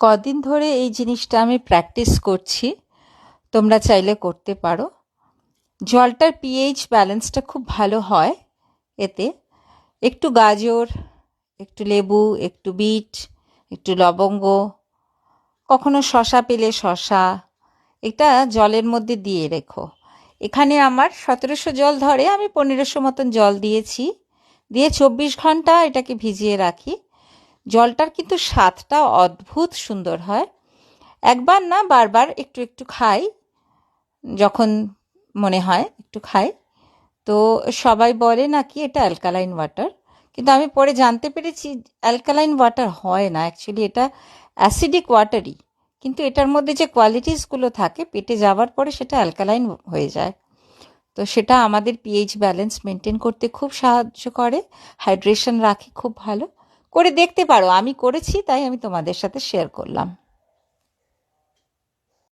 কদিন ধরে এই জিনিসটা আমি প্র্যাকটিস করছি। তোমরা চাইলে করতে পারো। জলটার পিএইচ ব্যালেন্সটা খুব ভালো হয় এতে। একটু গাজর, একটু লেবু, একটু বিট, একটু লবঙ্গ, কখনো শসা পেলে শসা, এটা জলের মধ্যে দিয়ে রেখো। এখানে আমার 1700 জল ধরে, আমি 1500 মতন জল দিয়েছি। দিয়ে 24 ঘন্টা এটাকে ভিজিয়ে রাখি। জলটার কিন্তু স্বাদটা অদ্ভুত সুন্দর হয়। একবার না, বারবার একটু একটু খাই, যখন মনে হয় একটু খাই। তো সবাই বলে নাকি এটা অ্যালকালাইন ওয়াটার, কিন্তু আমি পরে জানতে পেরেছি অ্যালকালাইন ওয়াটার হয় না, অ্যাকচুয়ালি এটা অ্যাসিডিক ওয়াটারই। কিন্তু এটার মধ্যে যে কোয়ালিটিসগুলো থাকে পেটে যাওয়ার পরে সেটা অ্যালকালাইন হয়ে যায়। তো সেটা আমাদের পিএইচ ব্যালেন্স মেনটেন করতে খুব সাহায্য করে, হাইড্রেশন রাখে খুব ভালো। করে দেখতে পারো, আমি করেছি তাই আমি তোমাদের সাথে শেয়ার করলাম।